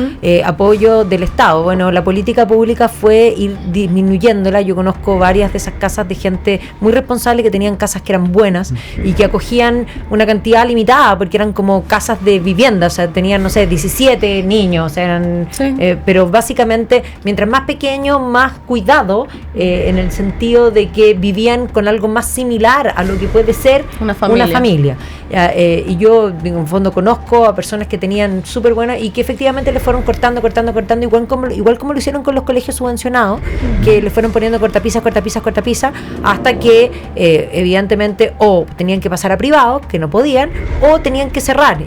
apoyo del Estado. Bueno, la política pública fue ir disminuyéndola. Yo conozco varias de esas casas de gente muy responsable que tenían casas que eran buenas y que acogían una cantidad limitada, porque eran como casas de vivienda, o sea, tenían, no sé, 17 niños, o sea, eran, pero básicamente, mientras más pequeño, más cuidado, en el sentido de que vivían con algo más similar a lo que puede ser una familia. Y yo, en fondo, conozco a personas que tenían súper buenas y que efectivamente le fueron cortando, igual como lo hicieron con los colegios subvencionados, que le fueron poniendo cortapisas, hasta que evidentemente o tenían que pasar a privados, que no podían, o tenían que cerrar,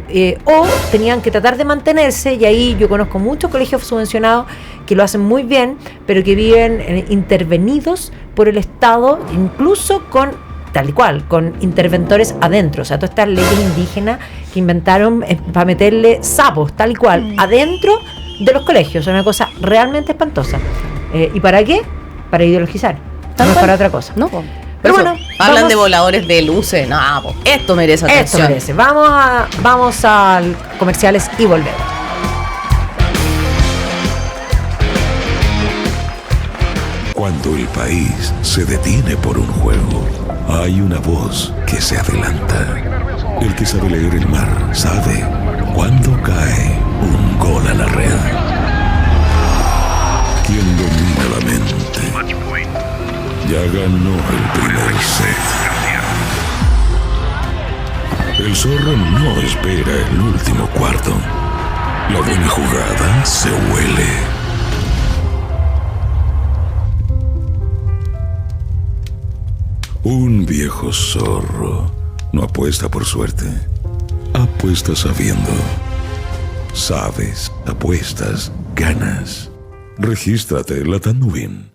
o tenían que tratar de mantenerse. Y ahí yo conozco muchos colegios subvencionados que lo hacen muy bien, pero que viven intervenidos por el Estado, incluso con tal cual, con interventores adentro. O sea, todas estas leyes indígenas que inventaron para meterle sapos, tal cual, adentro de los colegios. Es una cosa realmente espantosa. ¿Y para qué? Para ideologizar. No es para otra cosa. No, po. Pero Eso, bueno, hablan vamos- de voladores de luces. No, po, esto merece Esto atención. merece. Vamos a comerciales y volvemos. Cuando el país se detiene por un juego, hay una voz que se adelanta. El que sabe leer el mar sabe cuándo cae un gol a la red. Quien domina la mente ya ganó el primer set. El zorro no espera el último cuarto. La buena jugada se huele. Un viejo zorro no apuesta por suerte, apuesta sabiendo. Sabes, apuestas, ganas. Regístrate en Latam Nubin.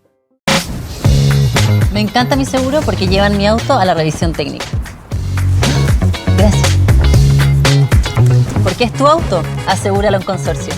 Me encanta mi seguro porque llevan mi auto a la revisión técnica. Gracias. Porque es tu auto, asegúralo en Consorcio.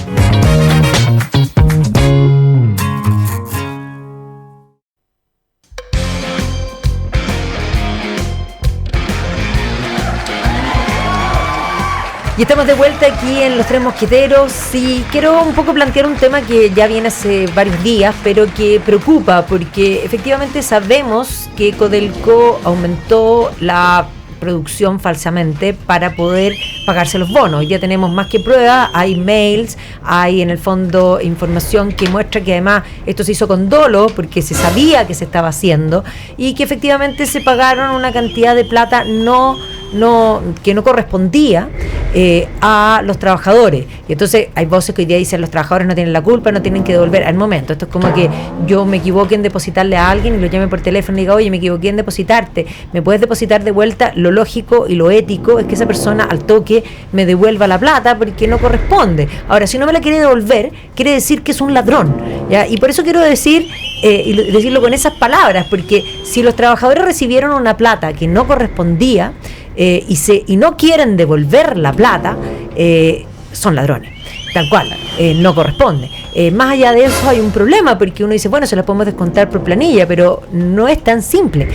Y estamos de vuelta aquí en Los Tres Mosqueteros y quiero un poco plantear un tema que ya viene hace varios días, pero que preocupa porque efectivamente sabemos que Codelco aumentó la producción falsamente para poder pagarse los bonos. Ya tenemos más que pruebas, hay mails, hay en el fondo información que muestra que además esto se hizo con dolo porque se sabía que se estaba haciendo y que efectivamente se pagaron una cantidad de plata que no correspondía a los trabajadores. Y entonces hay voces que hoy día dicen los trabajadores no tienen la culpa, no tienen que devolver al momento. Esto es como que yo me equivoque en depositarle a alguien y lo llame por teléfono y diga, oye, me equivoqué en depositarte, ¿me puedes depositar de vuelta? Lo lógico y lo ético es que esa persona al toque me devuelva la plata porque no corresponde. Ahora, si no me la quiere devolver, quiere decir que es un ladrón, ¿ya? Y por eso quiero decir y decirlo con esas palabras, porque si los trabajadores recibieron una plata que no correspondía y no quieren devolver la plata, son ladrones, tal cual, no corresponde. Más allá de eso hay un problema, porque uno dice, bueno, se las podemos descontar por planilla, pero no es tan simple.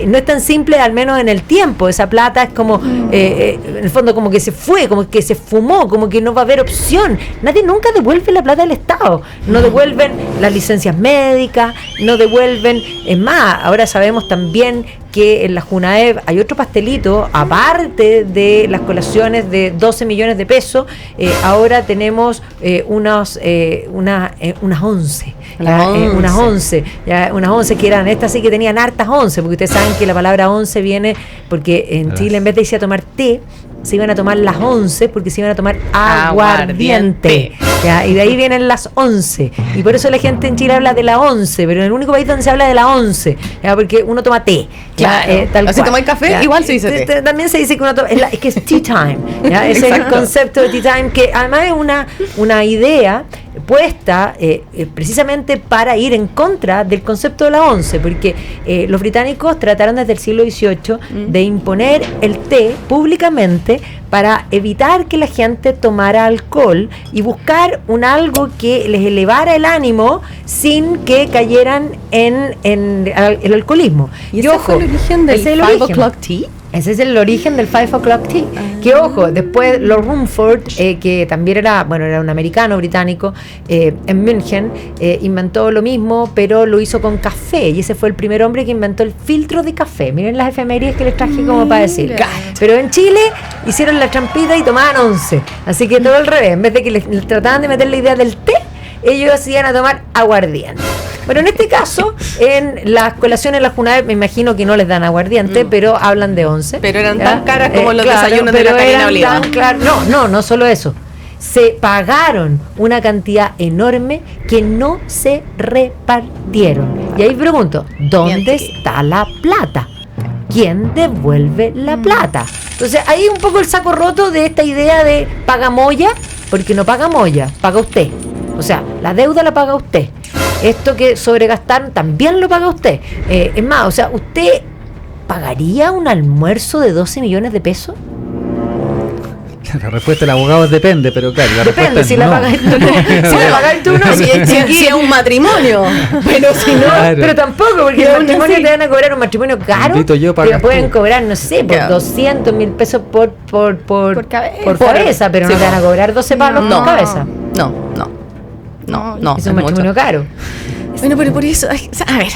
No es tan simple, al menos en el tiempo. Esa plata es como, en el fondo, como que se fue, como que se fumó, como que no va a haber opción. Nadie nunca devuelve la plata del Estado. No devuelven las licencias médicas, no devuelven. Es más, ahora sabemos también que en la Junaev hay otro pastelito, aparte de las colaciones de 12 millones de pesos, ahora tenemos unas 11. Unas 11 que eran, estas sí que tenían hartas 11, porque ustedes saben que la palabra 11 viene porque en Chile en vez de irse a tomar té, se iban a tomar las 11 porque se iban a tomar aguardiente. ¿Ya? Y de ahí vienen las 11. Y por eso la gente en Chile habla de la 11, pero en el único país donde se habla de la 11, ¿ya? Porque uno toma té. Claro. Si tomáis café, ¿ya? Igual se dice té. También se dice que uno toma, es que es tea time. ¿Ya? Ese es el concepto de tea time, que además es una idea puesta precisamente para ir en contra del concepto de la 11, porque los británicos trataron desde el siglo XVIII de imponer el té públicamente para evitar que la gente tomara alcohol y buscar algo que les elevara el ánimo sin que cayeran en el alcoholismo. ¿Y ese fue el origen del 5 o'clock tea? Ese es el origen del 5 o'clock tea. Que ojo, después Lord Rumford, que también era un americano británico, en München, inventó lo mismo, pero lo hizo con café. Y ese fue el primer hombre que inventó el filtro de café. Miren las efemérides que les traje como para decir. Pero en Chile hicieron la trampita y tomaban 11. Así que todo al revés. En vez de que les trataban de meter la idea del té, ellos iban a tomar aguardiente. Bueno, en este caso, en las colaciones de la Junaev, me imagino que no les dan aguardiente, pero hablan de 11. Pero eran tan caras como los desayunos de la Karina Oliva. No solo eso. Se pagaron una cantidad enorme que no se repartieron. Y ahí pregunto, ¿dónde está la plata? ¿Quién devuelve la plata? Entonces, ahí un poco el saco roto de esta idea de paga Moya, porque no paga Moya, paga usted. O sea, la deuda la paga usted. Esto que sobregastaron también lo paga usted. Es más, o sea, ¿usted pagaría un almuerzo de 12 millones de pesos? La respuesta del abogado es depende, pero claro, la Depende, respuesta si es la no. pagas tú, si la pagas tú no, Si es un matrimonio, pero si no, Claro. pero tampoco, porque el matrimonio te van a cobrar un matrimonio caro, Invito yo, te pagas pueden tú. cobrar, no sé, por 200.000 pesos por cabeza, pero Sí, no te van a cobrar 12 palos por cabeza. no, Es un matrimonio caro. Bueno, pero por eso, a ver,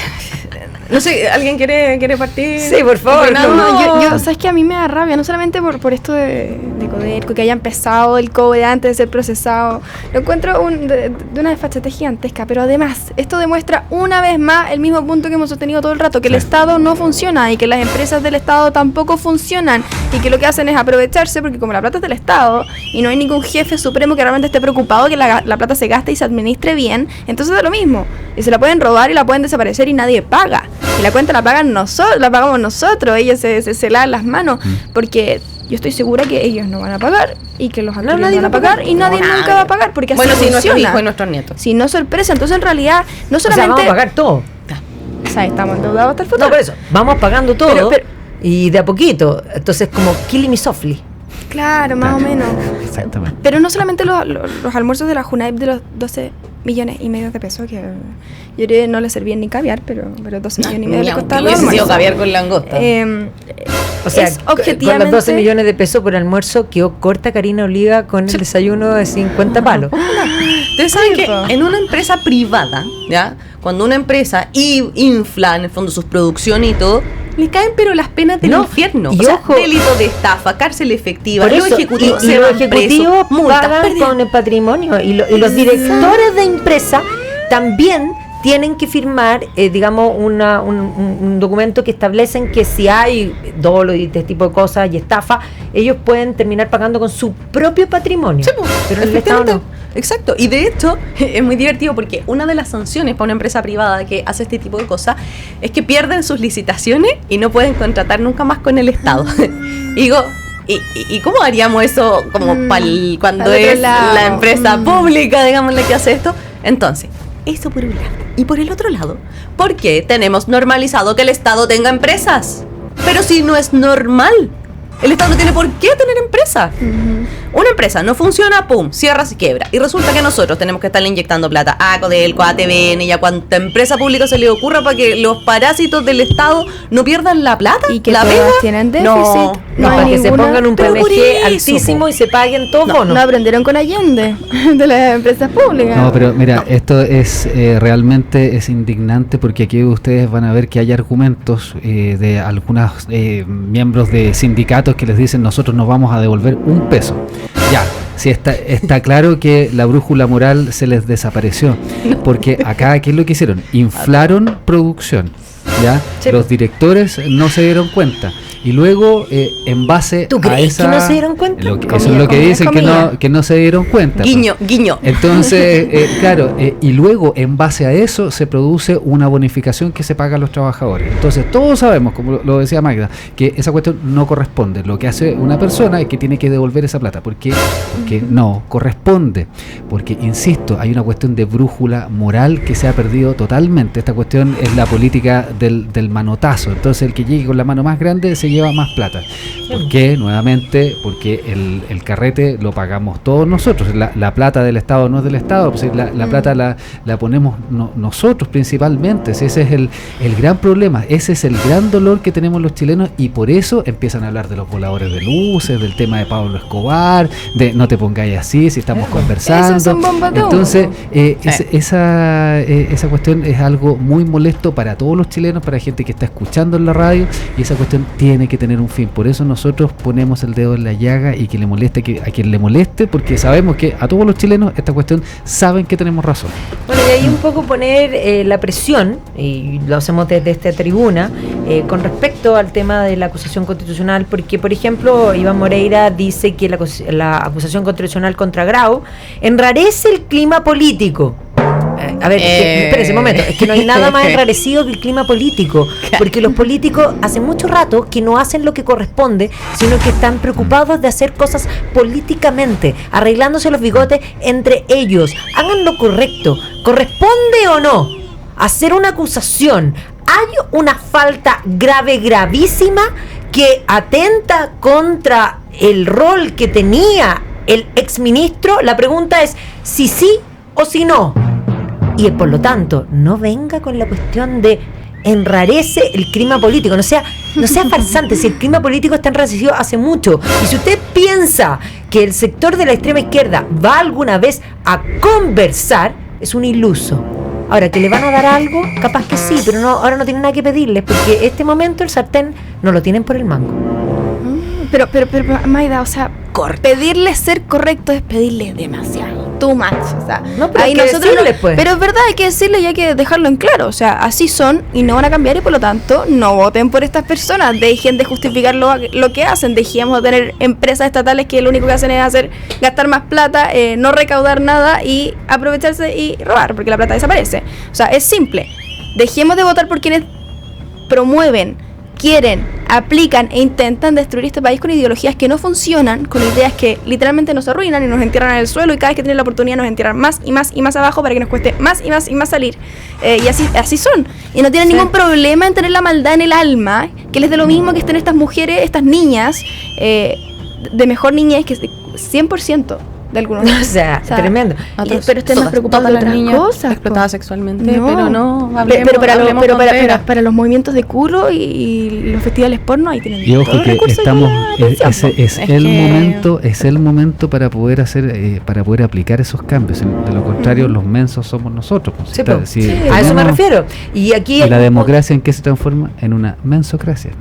no sé, ¿alguien quiere partir? Sí, por favor. Opinando? No, yo sabes que a mí me da rabia, no solamente por esto de Codelco, que haya empezado el cobre antes de ser procesado. Lo encuentro de una desfachatez gigantesca, pero además, esto demuestra una vez más el mismo punto que hemos sostenido todo el rato, que el Estado no funciona y que las empresas del Estado tampoco funcionan y que lo que hacen es aprovecharse, porque como la plata es del Estado y no hay ningún jefe supremo que realmente esté preocupado que la plata se gaste y se administre bien, entonces es lo mismo. Y se la pueden robar y la pueden desaparecer y nadie paga. Y la cuenta la pagamos nosotros, ellos se lavan las manos, porque yo estoy segura que ellos no van a pagar y que los actores no van a pagar y nadie nunca va a pagar, porque así Bueno, sí, funciona. nuestros hijos y nuestros nietos. Si no sorpresa, entonces en realidad no O sea, solamente... vamos a pagar todo. O sea, estamos endeudados hasta el futuro. No, por eso, vamos pagando todo Pero- y de a poquito. Entonces, como killing me softly. Claro, más o menos. Exactamente. Pero no solamente los almuerzos de la Junaip de los 12 millones y medio de pesos, que yo creo que no le servían ni caviar, pero 12 millones y medio le costaban los Hubiese sido almuerzos. caviar con langosta. O sea, es con los objetivamente 12 millones de pesos por almuerzo quedó corta Karina Oliva con el desayuno de 50 palos. Ustedes saben Sí, que po. en una empresa privada, ¿ya? Cuando una empresa infla en el fondo sus producciones y todo, le caen pero las penas del No, infierno. y O sea, ojo, delito de estafa, cárcel efectiva, Por los eso, ejecutivos y se los van ejecutivos presos, multas, pagan pérdidas. con el patrimonio y los directores de empresa también tienen que firmar, digamos, un documento que establecen que si hay dolo y este tipo de cosas y estafa, ellos pueden terminar pagando con su propio patrimonio. Sí, pues, pero en el Estado no. Exacto, y de hecho es muy divertido porque una de las sanciones para una empresa privada que hace este tipo de cosas es que pierden sus licitaciones y no pueden contratar nunca más con el Estado. Y digo, ¿y cómo haríamos eso como cuando al otro es lado. la empresa pública, digamos, la que hace esto? Entonces, eso por un lado. Y por el otro lado, ¿por qué tenemos normalizado que el Estado tenga empresas? Pero si no es normal. El Estado no tiene por qué tener empresa. Una empresa no funciona, pum, cierra, se quiebra. Y resulta que nosotros tenemos que estarle inyectando plata a Codelco, a TVN y a cuanta empresa pública se le ocurra para que los parásitos del Estado no pierdan la plata, Y que la todas pega. tienen déficit. No, No, hay para que se ninguna- pongan un pero por PMG eso, altísimo po. y se paguen todos bonos. No aprendieron con Allende de las empresas públicas. No, pero mira, esto es realmente es indignante porque aquí ustedes van a ver que hay argumentos de algunos miembros de sindicatos que les dicen nosotros nos vamos a devolver un peso. Ya, sí está claro que la brújula moral se les desapareció, porque acá, ¿qué es lo que hicieron? Inflaron producción, ¿ya? Sí. Los directores no se dieron cuenta. Y luego, en base ¿Tú a crees esa... que no se dieron cuenta? Eso es Comilla, lo que comilla, dicen, comilla. que no se dieron cuenta. pues. Guiño, guiño. Entonces, claro, y luego en base a eso se produce una bonificación que se paga a los trabajadores. Entonces, todos sabemos, como lo decía Magda, que esa cuestión no corresponde. Lo que hace una persona es que tiene que devolver esa plata. ¿Por qué? Porque no corresponde. Porque, insisto, hay una cuestión de brújula moral que se ha perdido totalmente. Esta cuestión es la política del manotazo. Entonces, el que llegue con la mano más grande se lleva más plata. ¿Por qué? Nuevamente, porque el carrete lo pagamos todos nosotros. La plata del Estado no es del Estado, pues la plata la ponemos nosotros principalmente. Ese es el gran problema, ese es el gran dolor que tenemos los chilenos y por eso empiezan a hablar de los voladores de luces, del tema de Pablo Escobar, de no te pongáis así si estamos conversando. Esas son bombas de humo. Entonces, esa cuestión es algo muy molesto para todos los chilenos, para gente que está escuchando en la radio y esa cuestión tiene que tener un fin. Por eso nosotros ponemos el dedo en la llaga y que le moleste a quien le moleste, porque sabemos que a todos los chilenos esta cuestión saben que tenemos razón. Bueno, y ahí un poco poner la presión, y lo hacemos desde esta tribuna, con respecto al tema de la acusación constitucional, porque, por ejemplo, Iván Moreira dice que la acusación constitucional contra Grau enrarece el clima político. A ver, espérense un momento, es que no hay nada más enrarecido que el clima político, porque los políticos hace mucho rato que no hacen lo que corresponde, sino que están preocupados de hacer cosas políticamente, arreglándose los bigotes entre ellos. Hagan lo correcto, ¿corresponde o no hacer una acusación? Hay una falta grave, gravísima que atenta contra el rol que tenía el exministro, la pregunta es si sí o si no. Y por lo tanto, no venga con la cuestión de enrarece el clima político, no sea farsante, si el clima político está enrarecido hace mucho. Y si usted piensa que el sector de la extrema izquierda va alguna vez a conversar, es un iluso. Ahora, ¿que le van a dar algo? Capaz que sí, pero no, ahora no tienen nada que pedirles, porque este momento el sartén no lo tienen por el mango. Pero Maida, o sea, pedirle ser correcto es pedirle demasiado, too much, o sea, no, pero ahí hay que nosotros decirle, pues. Pero es verdad, hay que decirle y hay que dejarlo en claro, o sea, así son y no van a cambiar y por lo tanto no voten por estas personas, dejen de justificar lo que hacen, dejemos de tener empresas estatales que lo único que hacen es gastar más plata, no recaudar nada y aprovecharse y robar, porque la plata desaparece. O sea, es simple, dejemos de votar por quienes promueven, quieren, aplican e intentan destruir este país con ideologías que no funcionan, con ideas que literalmente nos arruinan y nos entierran en el suelo, y cada vez que tienen la oportunidad nos entierran más y más y más abajo para que nos cueste más y más y más salir. Y así son. Y no tienen ningún problema en tener la maldad en el alma, que les dé lo mismo que estén estas mujeres, estas niñas, de mejor niñez, que 100%. De algunos. O sea, tremendo. Pero estén más preocupados de otras cosas. Explotadas sexualmente, pero no. Pero para los movimientos de curro y los festivales porno, ahí tienen. Y ojo que estamos, es el momento para poder hacer, para poder aplicar esos cambios. De lo contrario, los mensos somos nosotros. A eso me refiero. Y aquí la democracia, ¿en qué se transforma? En una mensocracia.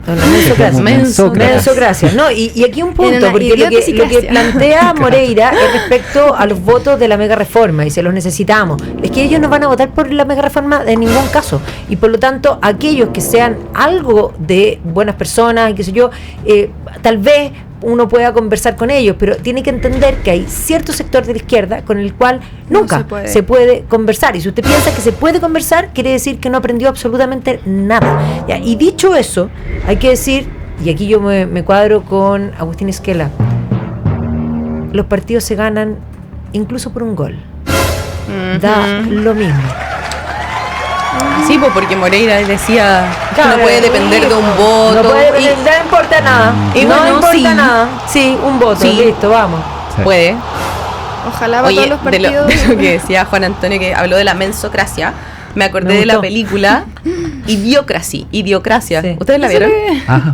Mensocracia. No, y aquí un punto, porque lo que plantea Moreira es respecto a los votos de la mega reforma, y se los necesitamos. Es que ellos no van a votar por la mega reforma en ningún caso, y por lo tanto aquellos que sean algo de buenas personas, qué sé yo, tal vez uno pueda conversar con ellos, pero tiene que entender que hay cierto sector de la izquierda con el cual nunca se puede conversar, y si usted piensa que se puede conversar, quiere decir que no aprendió absolutamente nada. ¿Ya? Y dicho eso, hay que decir, y aquí yo me cuadro con Agustín Esquela, los partidos se ganan incluso por un gol. Da lo mismo. Sí, pues porque Moreira decía que no puede depender de un voto. No importa nada. Y no bueno, importa nada. Sí, un voto, listo, vamos. Sí. Puede. Ojalá para todos los partidos. De lo que decía Juan Antonio, que habló de la mensocracia, me acordé de la película Idiocracia. Sí. ¿Ustedes la vieron?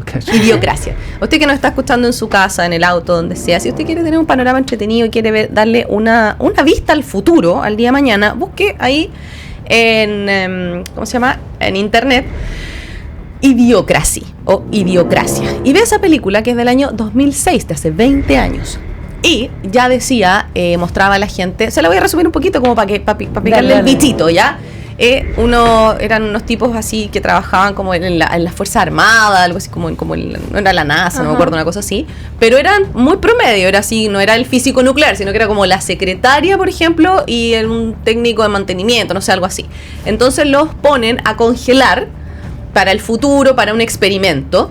Okay. Idiocracia. Usted que nos está escuchando en su casa, en el auto, donde sea, si usted quiere tener un panorama entretenido y quiere darle una vista al futuro, al día de mañana, busque ahí en ¿cómo se llama? En internet, Idiocracia o Idiocracia, y ve esa película que es del año 2006, de hace 20 años. Y ya decía, mostraba a la gente, se la voy a resumir un poquito como para picarle el bichito, ¿ya? Eran unos tipos así que trabajaban como en la Fuerza Armada, algo así como no era la NASA, no me acuerdo, una cosa así, pero eran muy promedio, era así, no era el físico nuclear, sino que era como la secretaria, por ejemplo, y un técnico de mantenimiento, no sé, algo así. Entonces los ponen a congelar para el futuro, para un experimento.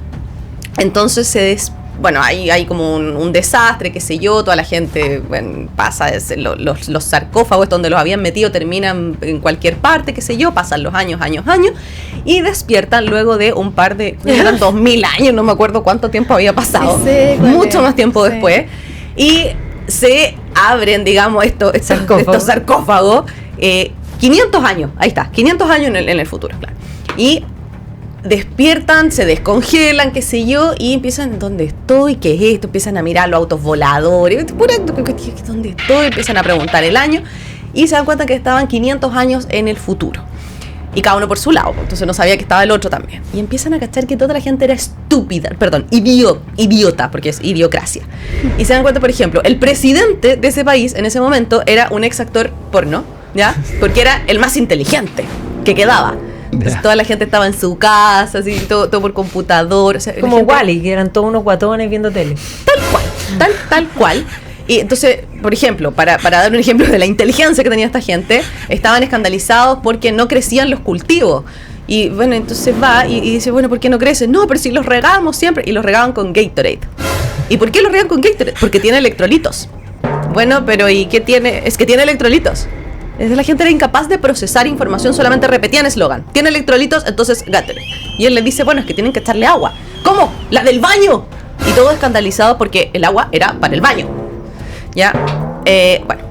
Entonces hay como un desastre, qué sé yo, toda la gente pasa, los sarcófagos donde los habían metido terminan en cualquier parte, qué sé yo, pasan los años, y despiertan luego de un par de, eran 2000 años, no me acuerdo cuánto tiempo había pasado, mucho más tiempo después, y se abren, digamos, estos sarcófagos, 500 años, ahí está, 500 años en el futuro, claro, y despiertan, se descongelan, qué sé yo, y empiezan, ¿dónde estoy? ¿Qué es esto? Empiezan a mirar los autos voladores, ¿dónde estoy? Empiezan a preguntar el año y se dan cuenta que estaban 500 años en el futuro. Y cada uno por su lado, entonces no sabía que estaba el otro también. Y empiezan a cachar que toda la gente era idiota, porque es idiocracia. Y se dan cuenta, por ejemplo, el presidente de ese país en ese momento era un ex actor porno, ¿ya? Porque era el más inteligente que quedaba. Entonces, toda la gente estaba en su casa, así, todo por computador. O sea, como Wally, que eran todos unos guatones viendo tele. Tal cual. Y entonces, por ejemplo, para dar un ejemplo de la inteligencia que tenía esta gente, estaban escandalizados porque no crecían los cultivos. Y bueno, entonces va y dice, bueno, ¿por qué no crecen? No, pero si los regamos siempre. Y los regaban con Gatorade. ¿Y por qué los regan con Gatorade? Porque tiene electrolitos. Bueno, pero ¿y qué tiene? Es que tiene electrolitos. La gente era incapaz de procesar información, solamente repetían eslogan. Tiene electrolitos, entonces Gatorade. Y él le dice, bueno, es que tienen que echarle agua. ¿cómo? ¿La del baño? Y todo escandalizado porque el agua era para el baño. ¿Ya? Bueno,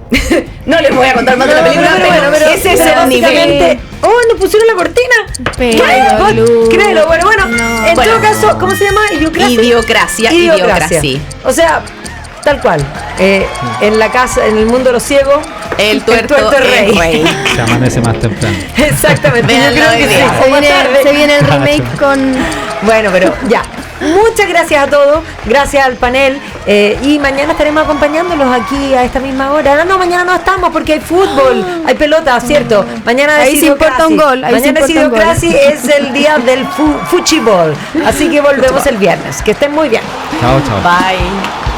no les voy a contar más de la película, pero ese es el nivel. ¡Oh, nos pusieron la cortina! Créelo, bueno. No. En todo caso, ¿cómo se llama? Idiocracia. O sea, tal cual. En la casa, en el mundo de los ciegos, el tuerto es rey. Se amanece más temprano. Exactamente. Yo creo que sí. Se viene el remake con... Bueno, pero ya. Muchas gracias a todos, gracias al panel, y mañana estaremos acompañándolos aquí a esta misma hora. No, mañana no estamos porque hay fútbol, hay pelota, ¿cierto? Mañana ahí se importa un gol. Mañana es el día del fuchibol, así que volvemos el viernes. Que estén muy bien. Chao. Bye.